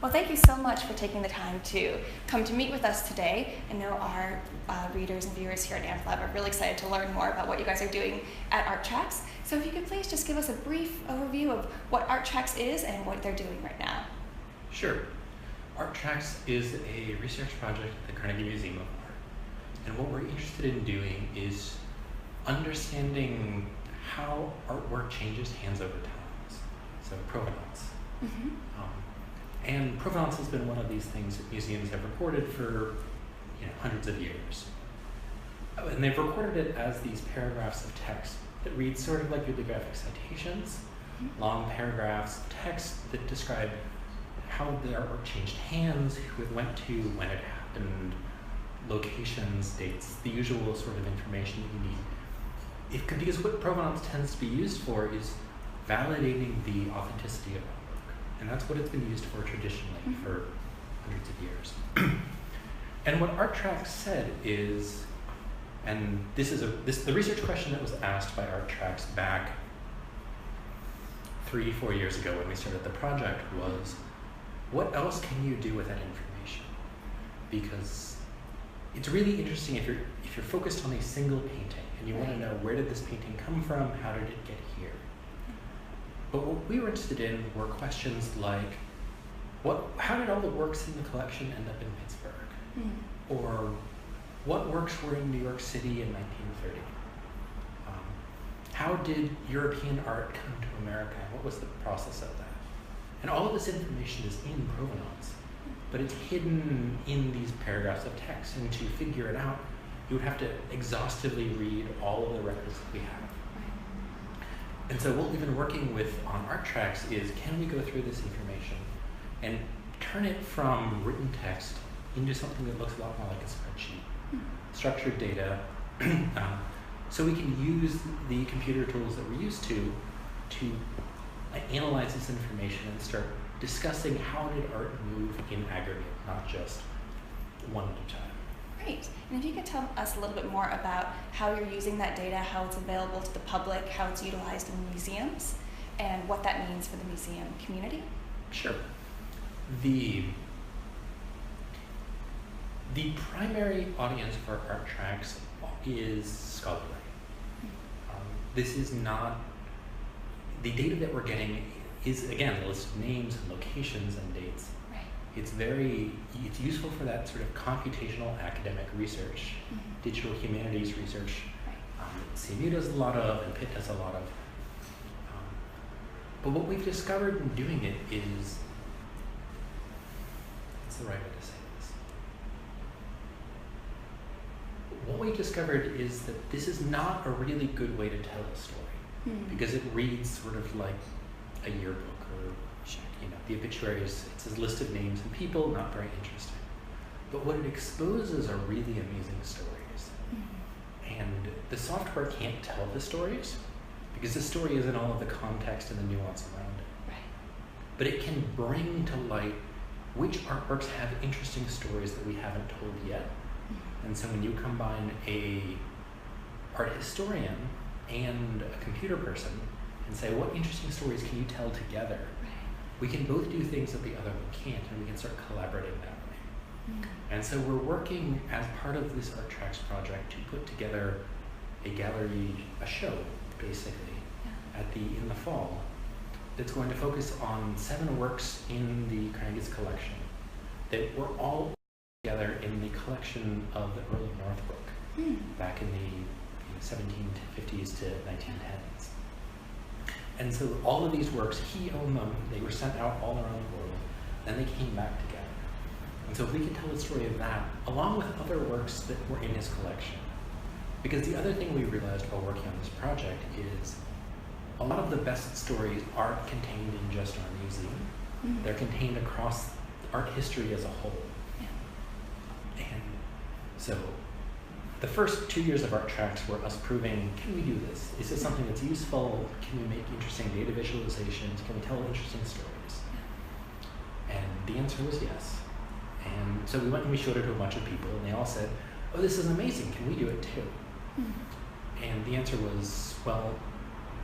Well, thank you so much for taking the time to come to meet with us today. I know our readers and viewers here at AmphLab are really excited to learn more about what you guys are doing at ArtTracks. So if you could please just give us a brief overview of what ArtTracks is and what they're doing right now. Sure. ArtTracks is a research project at the Carnegie Museum of Art. And what we're interested in doing is understanding how artwork changes hands over time. So provenance. Mm-hmm. And provenance has been one of these things that museums have recorded for hundreds of years. And they've recorded it as these paragraphs of text that read sort of like bibliographic citations, long paragraphs of text that describe how the artwork changed hands, who it went to, when it happened, locations, dates, the usual sort of information that you need. Because what provenance tends to be used for is validating the authenticity of artwork. And that's what it's been used for traditionally for hundreds of years. And what ArtTracks said is, and the research question that was asked by ArtTracks back 3-4 years ago when we started the project was, what else can you do with that information? Because it's really interesting if you're focused on a single painting and you want to know, where did this painting come from, how did it get here? But what we were interested in were questions like, how did all the works in the collection end up in Pittsburgh? Or what works were in New York City in 1930? How did European art come to America? What was the process of that? And all of this information is in provenance, but it's hidden in these paragraphs of text. And to figure it out, you would have to exhaustively read all of the records that we have. And so what we've been working with on ArtTracks is, can we go through this information and turn it from written text into something that looks a lot more like a spreadsheet, structured data, so we can use the computer tools that we're used to analyze this information and start discussing how did art move in aggregate, not just one at a time. Great. And if you could tell us a little bit more about how you're using that data, how it's available to the public, how it's utilized in museums, and what that means for the museum community. Sure. The primary audience for ArtTracks is scholarly. This is not, the data that we're getting is, again, a list of names and locations and dates. It's useful for that sort of computational academic research, digital humanities research. CMU does a lot of, and Pitt does a lot of. But what we've discovered in doing it is, what's the right way to say this? What we discovered is that this is not a really good way to tell a story, because it reads sort of like a yearbook or the obituaries. It's a list of names and people, not very interesting. But what it exposes are really amusing stories. And the software can't tell the stories because the story isn't all of the context and the nuance around it. But it can bring to light which artworks have interesting stories that we haven't told yet. And so when you combine an art historian and a computer person and say, what interesting stories can you tell together? We can both do things that the other one can't, and we can start collaborating that way. And so we're working as part of this ArtTracks project to put together a gallery, a show, basically, in the fall, that's going to focus on 7 works in the Carnegie's collection that were all together in the collection of the Earl of Northbrook back in the 1750s to 1910s. And so all of these works, he owned them, they were sent out all around the world, then they came back together. And so if we could tell the story of that, along with other works that were in his collection. Because the other thing we realized while working on this project is a lot of the best stories aren't contained in just our museum. They're contained across art history as a whole. And so the first 2 years of ArtTracks were us proving, can we do this? Is this something that's useful? Can we make interesting data visualizations? Can we tell interesting stories? And the answer was yes. And so we went and we showed it to a bunch of people, and they all said, oh, this is amazing, can we do it too? And the answer was, well,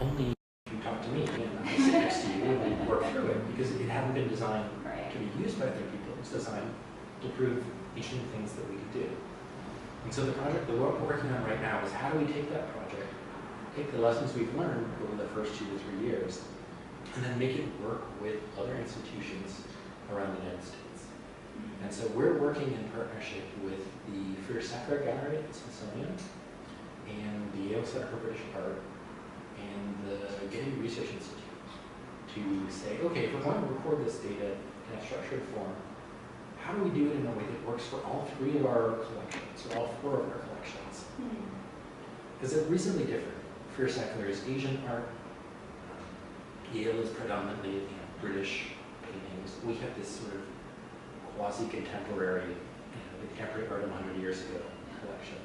only if you talk to me and I sit next to you and we work through it, because it hadn't been designed to be used by other people. It was designed to prove each of the things that we could do. And so the project that we're working on right now is how do we take that project, take the lessons we've learned over the first 2 to 3 years, and then make it work with other institutions around the United States. And so we're working in partnership with the Sackler Gallery at the Smithsonian and the Yale Center for British Art and the Getty Research Institute to say, okay, if we're going to record this data in a structured form, how do we do it in a way that works for all 3 of our collections, or all 4 of our collections? Because they're reasonably different. Sackler is Asian art. Yale is predominantly British paintings. We have this sort of quasi-contemporary, the contemporary art of 100 years ago collection.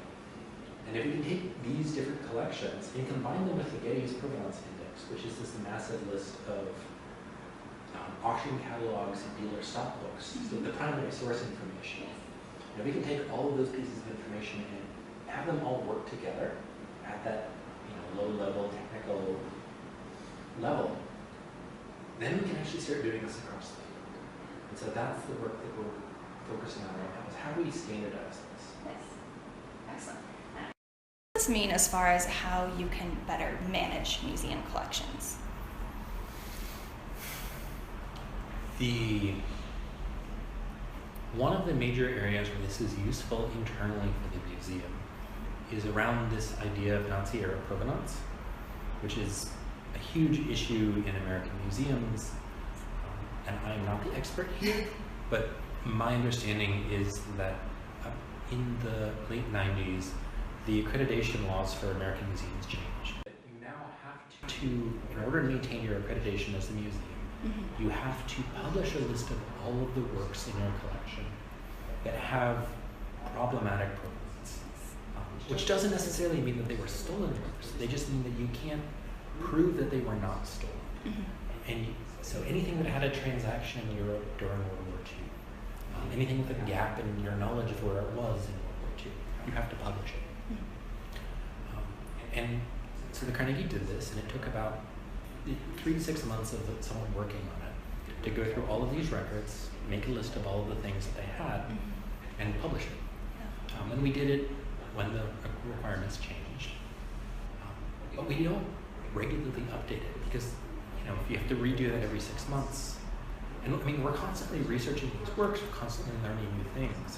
And if we can take these different collections and combine them with the Getty's Provenance Index, which is this massive list of auction catalogs and dealer stock books, so the primary source information. And if we can take all of those pieces of information and have them all work together at that low-level technical level, then we can actually start doing this across the field. And so that's the work that we're focusing on right now, is how do we standardize this? Yes. Excellent. What does this mean as far as how you can better manage museum collections? One of the major areas where this is useful internally for the museum is around this idea of Nazi era provenance, which is a huge issue in American museums. And I'm not the expert here, but my understanding is that in the late 90s, the accreditation laws for American museums changed. You now have to, in order to maintain your accreditation as a museum, you have to publish a list of all of the works in your collection that have problematic provenance, which doesn't necessarily mean that they were stolen works. They just mean that you can't prove that they were not stolen. And so anything that had a transaction in Europe during World War II, anything with a gap in your knowledge of where it was in World War II, you have to publish it. And so the Carnegie did this, and it took about 3 to 6 months of someone working on it to go through all of these records, make a list of all of the things that they had, and publish it. And we did it when the requirements changed. But we don't regularly update it because if you have to redo that every 6 months, and I mean, we're constantly researching these works, we're constantly learning new things,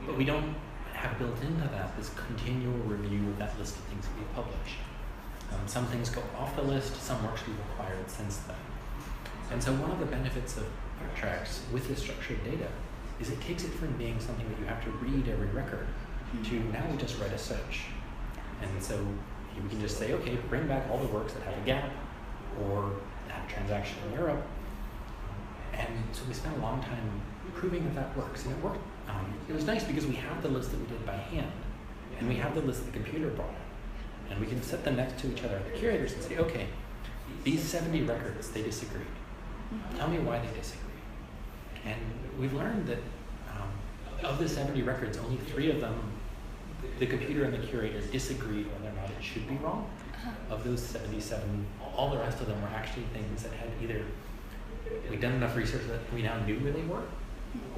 but we don't have built into that this continual review of that list of things that we publish. Some things go off the list, some works we've acquired since then. And so one of the benefits of ArtTracks with this structured data is it takes it from being something that you have to read every record to now we just write a search. And so we can just say, okay, bring back all the works that have a gap or have a transaction in Europe. And so we spent a long time proving that that works, and it worked. It was nice because we have the list that we did by hand, and we have the list the computer brought in. And we can set them next to each other at the curators and say, okay, these 70 records, they disagreed. Tell me why they disagreed. And we've learned that of the 70 records, only 3 of them, the computer and the curator disagreed whether or not it should be wrong. Of those 77, all the rest of them were actually things that had either we'd done enough research that we now knew where they were,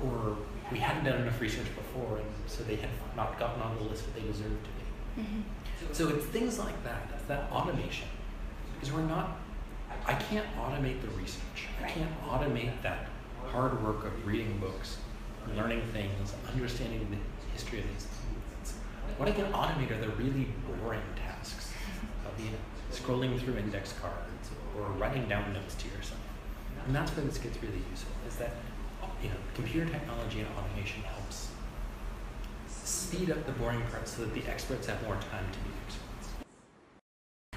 or we hadn't done enough research before, and so they had not gotten on the list that they deserved to be. So it's things like that. It's that automation. Because I can't automate the research. I can't automate that hard work of reading books, learning things, understanding the history of these movements. What I can automate are the really boring tasks of scrolling through index cards or writing down notes to yourself. And that's where this gets really useful, is that computer technology and automation helps speed up the boring parts so that the experts have more time to be experts.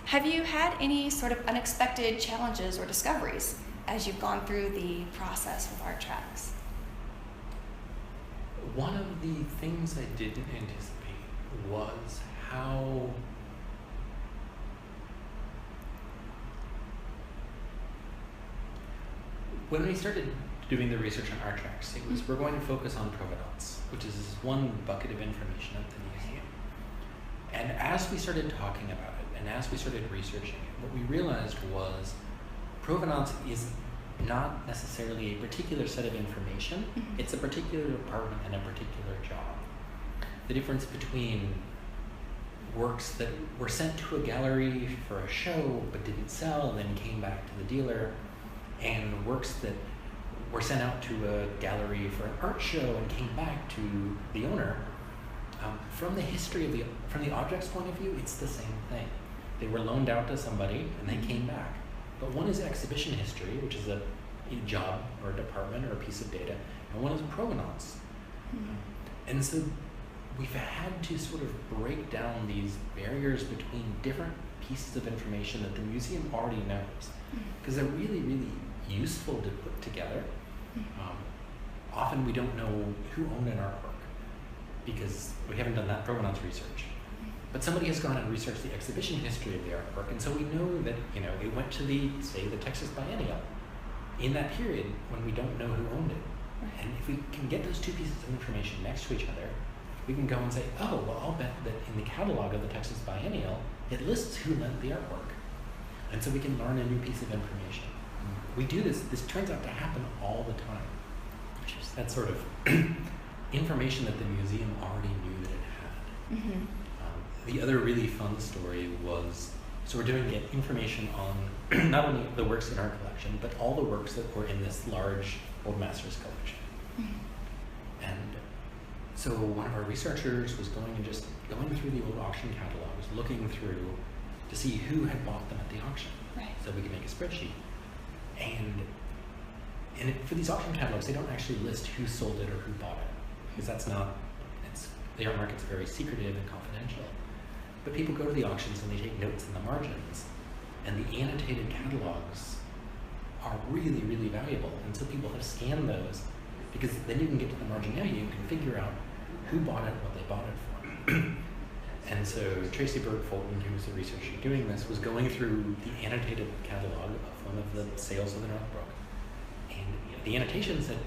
Have you had any sort of unexpected challenges or discoveries as you've gone through the process with ArtTracks? One of the things I didn't anticipate was how when we started doing the research on ArtTracks, it was we're going to focus on provenance, which is this one bucket of information at the museum. And as we started talking about it, and as we started researching it, what we realized was provenance is not necessarily a particular set of information. It's a particular department and a particular job. The difference between works that were sent to a gallery for a show but didn't sell and then came back to the dealer, and works that were sent out to a gallery for an art show and came back to the owner, from the history of from the object's point of view, it's the same thing. They were loaned out to somebody and they came back. But one is exhibition history, which is a job or a department or a piece of data, and one is provenance. And so we've had to sort of break down these barriers between different pieces of information that the museum already knows, because they're really, really useful to put together. Often we don't know who owned an artwork because we haven't done that provenance research. But somebody has gone and researched the exhibition history of the artwork, and so we know that it went to the Texas Biennial in that period when we don't know who owned it. And if we can get those two pieces of information next to each other, we can go and say, oh, well, I'll bet that in the catalog of the Texas Biennial, it lists who lent the artwork. And so we can learn a new piece of information. We do this turns out to happen all the time. That's sort of information that the museum already knew that it had. The other really fun story was, so we're doing information on not only the works in our collection, but all the works that were in this large Old Masters collection. And so one of our researchers was going through the old auction catalogs, looking through to see who had bought them at the auction. So we could make a spreadsheet. And for these auction catalogs, they don't actually list who sold it or who bought it, because the art market's very secretive and confidential. But people go to the auctions and they take notes in the margins, and the annotated catalogs are really, really valuable. And so people have scanned those, because then you can get to the margin now, you can figure out who bought it, what they bought it for. And so Tracy Burt Fulton, who was the researcher doing this, was going through the annotated catalog of one of the sales of the Northbrook. And the annotation said,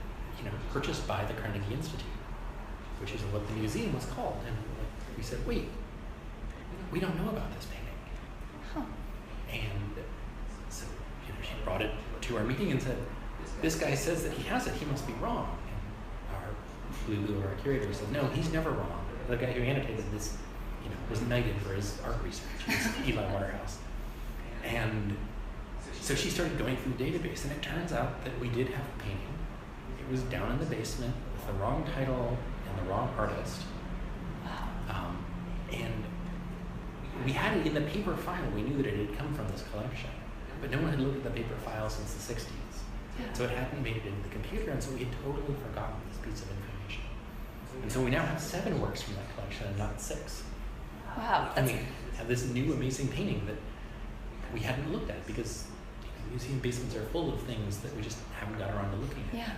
purchased by the Carnegie Institute, which is what the museum was called. And we said, wait, we don't know about this painting. And so she brought it to our meeting and said, this guy says that he has it, he must be wrong. And Lulu, our curator, said, no, he's never wrong. The guy who annotated this was knighted for his art research. It's Eli Waterhouse. And so she started going through the database, and it turns out that we did have a painting. It was down in the basement with the wrong title and the wrong artist. And we had it in the paper file. We knew that it had come from this collection, but no one had looked at the paper file since the 60s. So it hadn't made it into the computer, and so we had totally forgotten this piece of information. And so we now have 7 works from that collection and not 6. Wow. And we have this new amazing painting that we hadn't looked at, because museum basements are full of things that we just haven't got around to looking at. Yeah.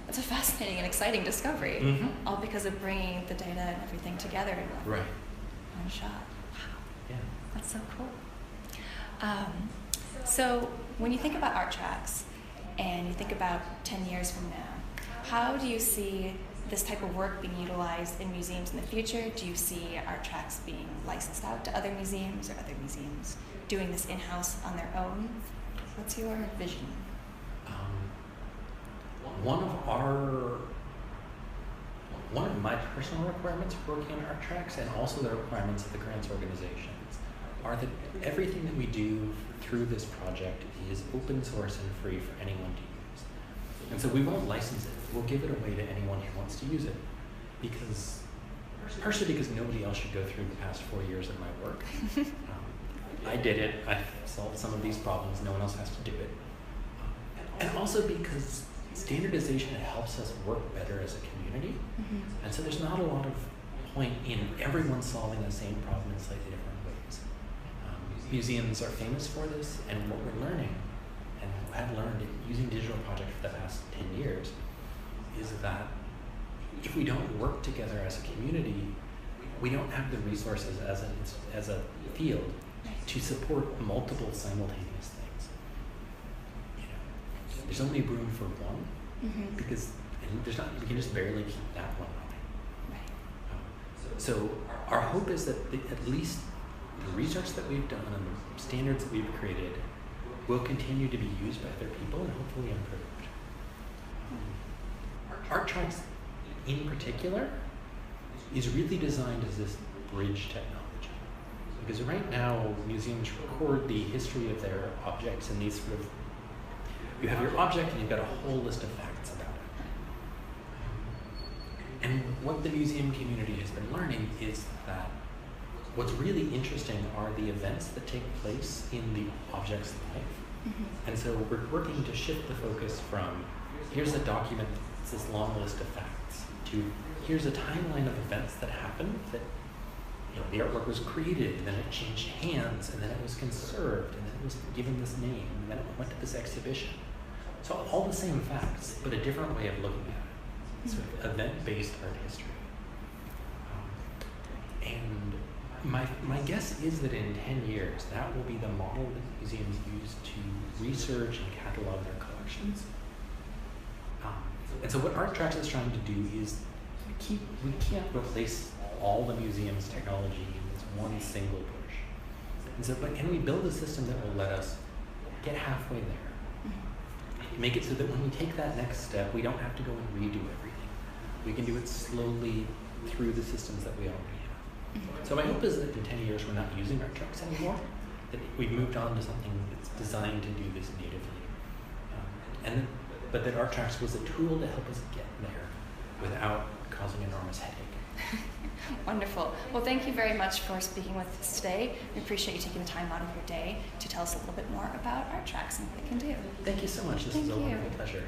It's a fascinating and exciting discovery, all because of bringing the data and everything together in one shot. Wow. Yeah. That's so cool. So when you think about art tracks and you think about 10 years from now, how do you see this type of work being utilized in museums in the future? Do you see art tracks being licensed out to other museums, or other museums doing this in-house on their own? What's your vision? One of my personal requirements for working on art tracks, and also the requirements of the grants organizations, are that everything that we do through this project is open source and free for anyone to use. And so we won't license it. We'll give it away to anyone who wants to use it, partially because nobody else should go through the past 4 years of my work. I did it. I solved some of these problems. No one else has to do it. And also because standardization helps us work better as a community. And so there's not a lot of point in everyone solving the same problem in slightly different ways. Museums are famous for this, and what we're learning, and have learned using digital projects for the past 10 years, is that if we don't work together as a community, we don't have the resources as a field to support multiple simultaneous things. There's only room for one, because we can just barely keep that one running. So our hope is that at least the research that we've done and the standards that we've created will continue to be used by other people and hopefully improved. Art Tracks in particular is really designed as this bridge technology. Because right now, museums record the history of their objects in these sort of, you have your object and you've got a whole list of facts about it. And what the museum community has been learning is that what's really interesting are the events that take place in the object's life. And so we're working to shift the focus from, here's a document that's this long list of facts, to here's a timeline of events that happened, that the artwork was created, and then it changed hands, and then it was conserved, and then it was given this name, and then it went to this exhibition. So all the same facts, but a different way of looking at it. Sort of event-based art history. And my guess is that in 10 years, that will be the model that museums use to research and catalog their collections. And so what Art Tracks is trying to do is we can't replace all the museum's technology in this one single push. And so, but can we build a system that will let us get halfway there? Make it so that when we take that next step, we don't have to go and redo everything. We can do it slowly through the systems that we already have. So my hope is that in 10 years we're not using Art Tracks anymore, that we've moved on to something that's designed to do this natively. But that Art Tracks was a tool to help us get there without causing enormous headache. Wonderful. Well, thank you very much for speaking with us today. We appreciate you taking the time out of your day to tell us a little bit more about Art Tracks and what it can do. Thank you so much. This was a wonderful pleasure.